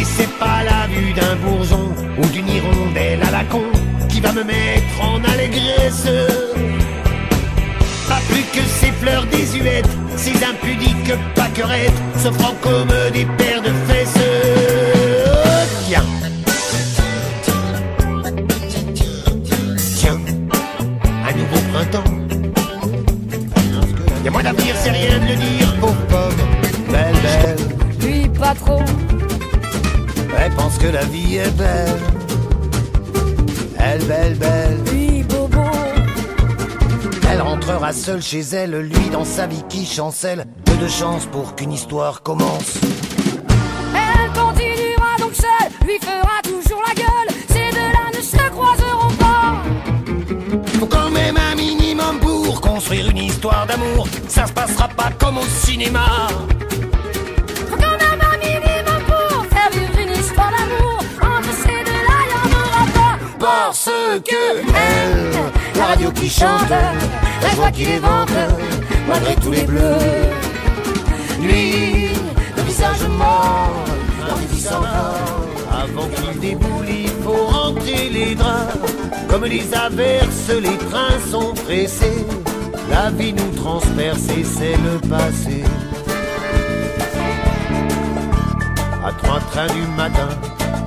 Et c'est pas la vue d'un bourgeon ou d'une hirondelle à la con qui va me mettre en allégresse. Pas plus que ces fleurs désuètes, ces impudiques pâquerettes, s'offrant comme des paires de fesses. Tiens, tiens, un nouveau printemps. Y'a moins d'avenir, c'est rien de le dire, pauvre pomme, belle, belle. Lui, pas trop. Elle pense que la vie est belle. Elle, belle, belle. Lui, bobo. Elle rentrera seule chez elle, lui dans sa vie qui chancelle. Peu de chance pour qu'une histoire commence. Elle continuera donc seule, lui fera toujours la gueule. Ces deux-là ne se croiseront pas. Faut quand même un minimum pour construire une histoire d'amour. Ça se passera pas comme au cinéma. Faut quand même un minimum pour faire vivre une histoire d'amour. Entre ces deux-là, y'en aura pas. Parce que elle, la radio qui chante, la joie qui les vante, malgré tous les bleus. Lui, le visage mort, l'artifice encore. Avant qu'il déboule, il faut rentrer les draps. Comme les averses, les trains sont pressés. La vie nous transperce et c'est le passé. À 3 trains du matin,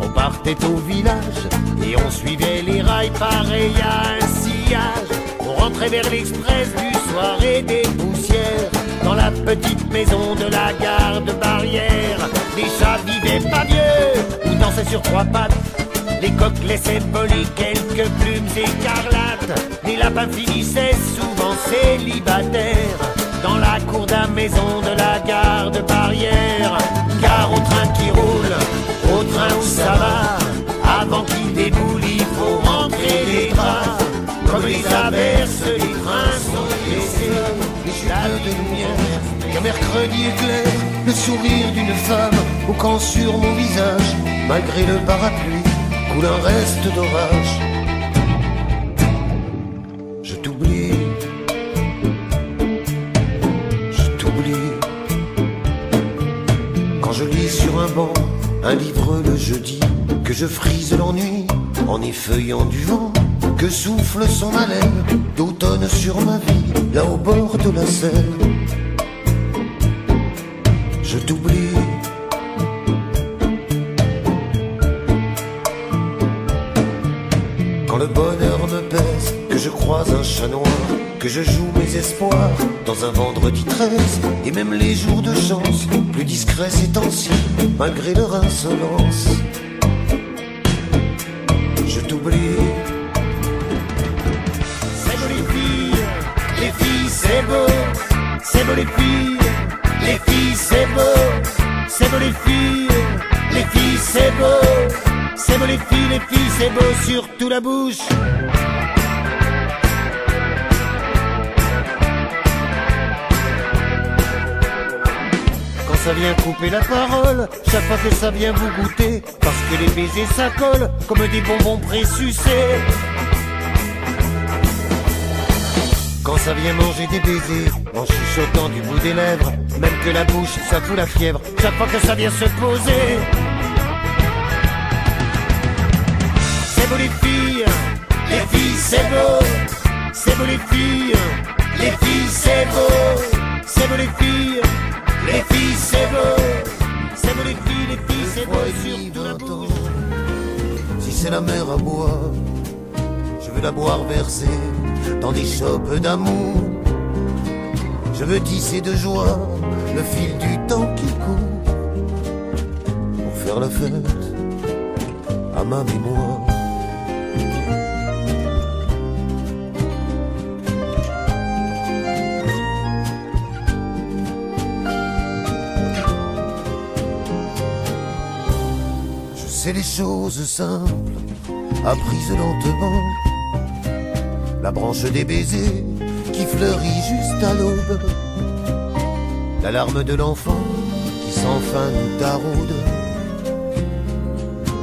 on partait au village et on suivait les rails pareil à un sillage. On rentrait vers l'express du soir et des poussières. Dans la petite maison de la gare de Barrière, les chats vivaient pas vieux ou dansaient sur 3 pattes. Les coqs laissaient voler quelques plumes écarlates. Les lapins finissaient souvent célibataires dans la cour d'un maison de la gare de Barrière. Car au train qui roule, au train où ça va, avant qu'il déboule, il faut rentrer les draps. Comme les averses, les trains sont blessés. La lumière qu'un mercredi éclaire le sourire d'une femme, ou quand sur mon visage, malgré le parapluie, coule un reste d'orage. Je t'oublie, je t'oublie. Quand je lis sur un banc un livre le jeudi, que je frise l'ennui en effeuillant du vent, que souffle son haleine d'automne sur ma vie, là au bord de la Seine. Je t'oublie. Quand le bonheur me pèse, que je croise un chat noir, que je joue mes espoirs dans un vendredi 13, et même les jours de chance, plus discrets ces temps-ci, malgré leur insolence. Je t'oublie. C'est beau les filles c'est beau. C'est beau les filles c'est beau. C'est beau les filles c'est beau. C'est beau les filles c'est beau, surtout la bouche. Quand ça vient couper la parole, chaque fois que ça vient vous goûter, parce que les baisers ça colle comme des bonbons présucés. Quand ça vient manger des baisers, en chuchotant du bout des lèvres, même que la bouche ça fout la fièvre, chaque fois que ça vient se poser. C'est beau les filles c'est beau. C'est beau les filles c'est beau. C'est beau les filles c'est beau. C'est beau les filles c'est beau, surtout la bouche. Si c'est la mer à boire, je veux la boire versée dans des chopes d'amour. Je veux tisser de joie le fil du temps qui court, pour faire la fête à ma mémoire. C'est les choses simples, apprises lentement. La branche des baisers qui fleurit juste à l'aube. La larme de l'enfant qui sans fin nous taraude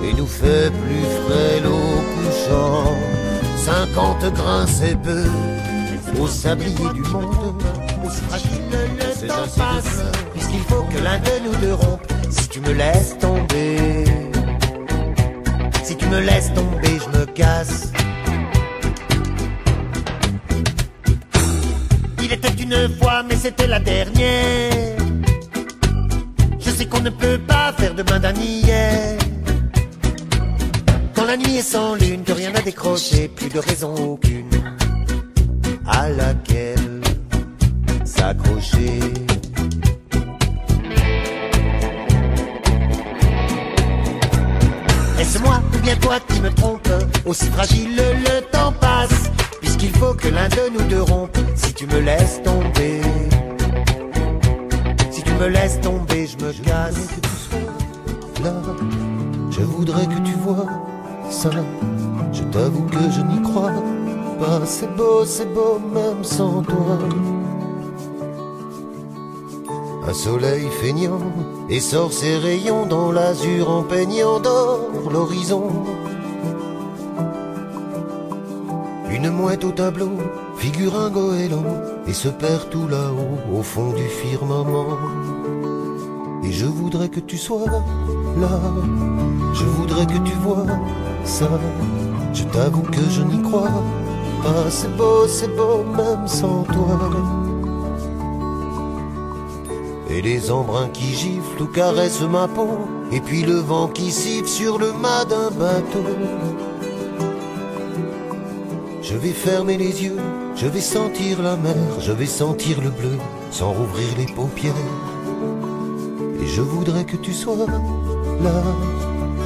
et nous fait plus frêle au couchant. 50 grains c'est peu au sablier du monde. Le temps passe, puisqu'il faut que l'un de nous deux rompe. Si tu me laisses tomber, me laisses tomber, je me casse. Il était une fois, mais c'était la dernière. Je sais qu'on ne peut pas faire demain d'un hier. Quand la nuit est sans lune, que rien n'a décroché, plus de raison aucune à laquelle s'accrocher. Est-ce moi ou bien toi qui me trompe? Aussi fragile le temps passe, puisqu'il faut que l'un de nous deux rompe. Si tu me laisses tomber, si tu me laisses tomber, je me casse. Que tu sois là, je voudrais que tu vois ça. Je t'avoue que je n'y crois pas. C'est beau même sans toi. Un soleil feignant et sort ses rayons dans l'azur en peignant d'or l'horizon. Une mouette au tableau figure un goéland et se perd tout là-haut au fond du firmament. Et je voudrais que tu sois là, je voudrais que tu vois ça. Je t'avoue que je n'y crois pas. C'est beau même sans toi. Et les embruns qui giflent ou caressent ma peau, et puis le vent qui siffle sur le mât d'un bateau. Je vais fermer les yeux, je vais sentir la mer, je vais sentir le bleu sans rouvrir les paupières. Et je voudrais que tu sois là,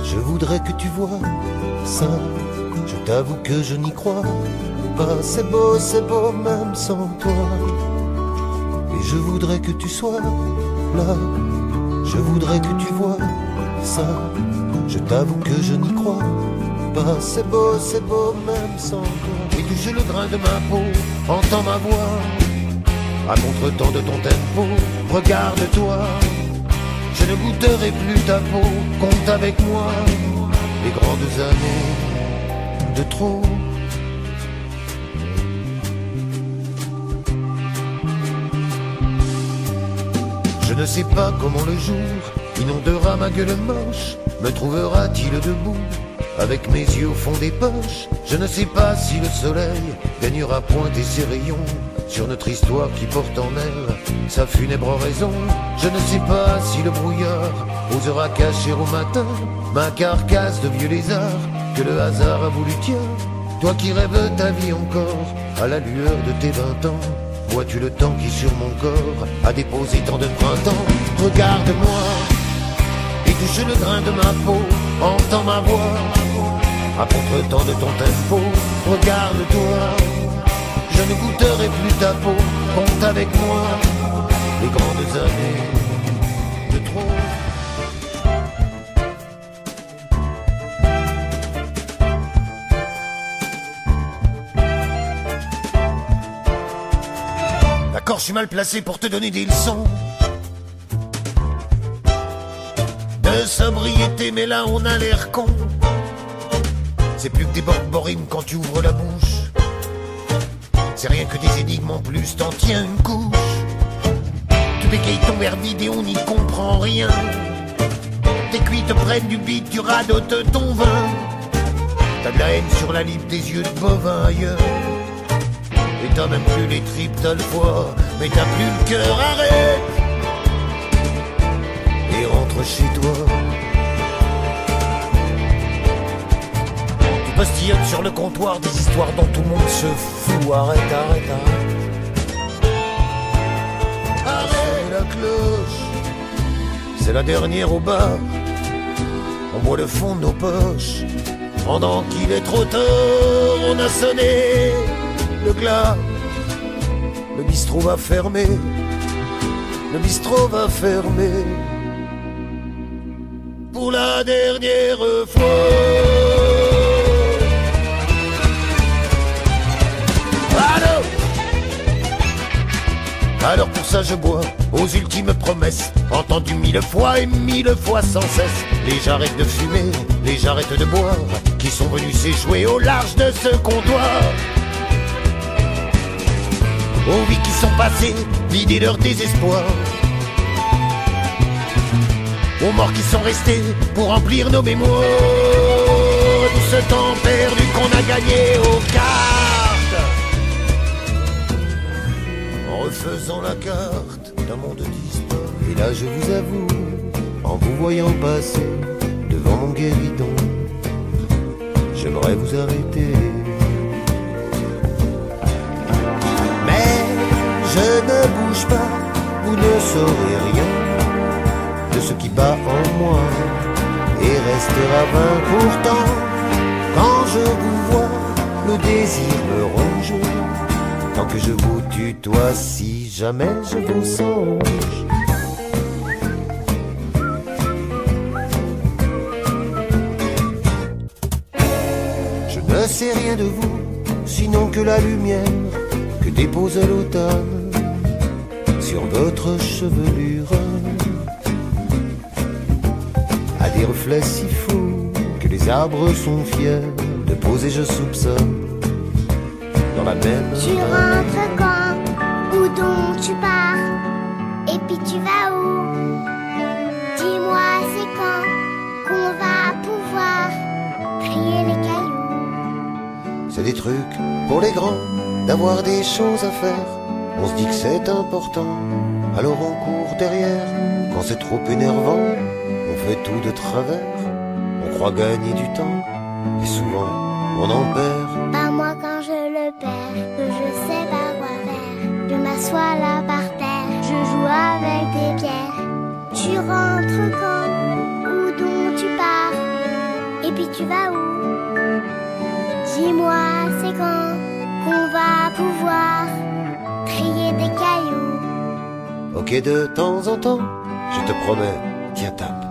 je voudrais que tu vois ça. Je t'avoue que je n'y crois pas. C'est beau même sans toi. Et je voudrais que tu sois là, je voudrais que tu vois ça. Je t'avoue que je n'y crois pas. C'est beau même sans toi. Et touche le grain de ma peau, entends ma voix à contre-temps de ton tempo. Regarde-toi, je ne goûterai plus ta peau. Compte avec moi les grandes années de trop. Je ne sais pas comment le jour inondera ma gueule moche. Me trouvera-t-il debout avec mes yeux au fond des poches? Je ne sais pas si le soleil daignera pointer ses rayons sur notre histoire qui porte en elle sa funèbre oraison. Je ne sais pas si le brouillard osera cacher au matin ma carcasse de vieux lézard que le hasard a voulu tiens. Toi qui rêves ta vie encore à la lueur de tes 20 ans, vois-tu le temps qui sur mon corps a déposé tant de printemps? Regarde-moi et touche le grain de ma peau, entends ma voix à contre-temps de ton tempo. Regarde-toi, je ne goûterai plus ta peau. Compte avec moi les grandes années de trop. D'accord, je suis mal placé pour te donner des leçons de sobriété, mais là on a l'air con. C'est plus que des borborines quand tu ouvres la bouche. C'est rien que des énigmes en plus, t'en tiens une couche. Tu bégayes ton verre vide et on n'y comprend rien. Tes cuits te prennent du bide, tu radotes ton vin. T'as de la haine sur la lip, des yeux de bovin ailleurs. Et t'as même plus les tripes, t'as le foie, mais t'as plus le cœur, arrête et rentre chez toi. Tu postillonnes sur le comptoir des histoires dont tout le monde se fout. Arrête. Arrête la cloche, c'est la dernière au bar. On boit le fond de nos poches. Pendant qu'il est trop tard, on a sonné le glas. Le bistrot va fermer. Le bistrot va fermer pour la dernière fois. Alors pour ça je bois aux ultimes promesses, entendues 1000 fois et 1000 fois sans cesse. Les jarrettes de fumée, les jarrettes de bois, qui sont venues s'échouer au large de ce comptoir. Aux vies qui sont passées, vider leur désespoir. Aux morts qui sont restés pour remplir nos mémoires. ce temps perdu qu'on a gagné aux cartes. En refaisant la carte d'un monde distant. Et là je vous avoue, en vous voyant passer devant mon guéridon, j'aimerais vous arrêter. Mais je ne bouge pas, vous ne saurez rien de ce qui bat en moi et restera vain. Pourtant, quand je vous vois, le désir me ronge. Tant que je vous tutoie, si jamais je vous songe. Je ne sais rien de vous, sinon que la lumière que dépose l'automne sur votre chevelure a des reflets si fous que les arbres sont fiers de poser, je soupçonne, dans la même. Tu rentres quand? Où donc tu pars? Et puis tu vas où? Dis-moi c'est quand qu'on va pouvoir trier les cailloux? C'est des trucs pour les grands, d'avoir des choses à faire. On se dit que c'est important, alors on court derrière. Quand c'est trop énervant, on fait tout de travers. On croit gagner du temps, et souvent on en perd. Pas moi quand je le perds, que je sais pas quoi faire. Je m'assois là par terre, je joue avec des pierres. Tu rentres quand? Où donc tu pars? Et puis tu vas où? Dis-moi c'est quand qu'on va pouvoir trier des cailloux? Ok, de temps en temps, je te promets, tiens tape.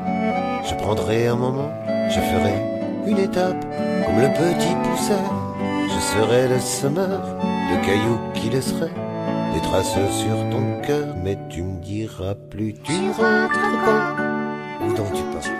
Je prendrai un moment, je ferai une étape. Comme le petit pousseur, je serai le semeur de cailloux qui laisserait des traces sur ton cœur. Mais tu me diras plus, tu rentres quand? Où donc tu pars?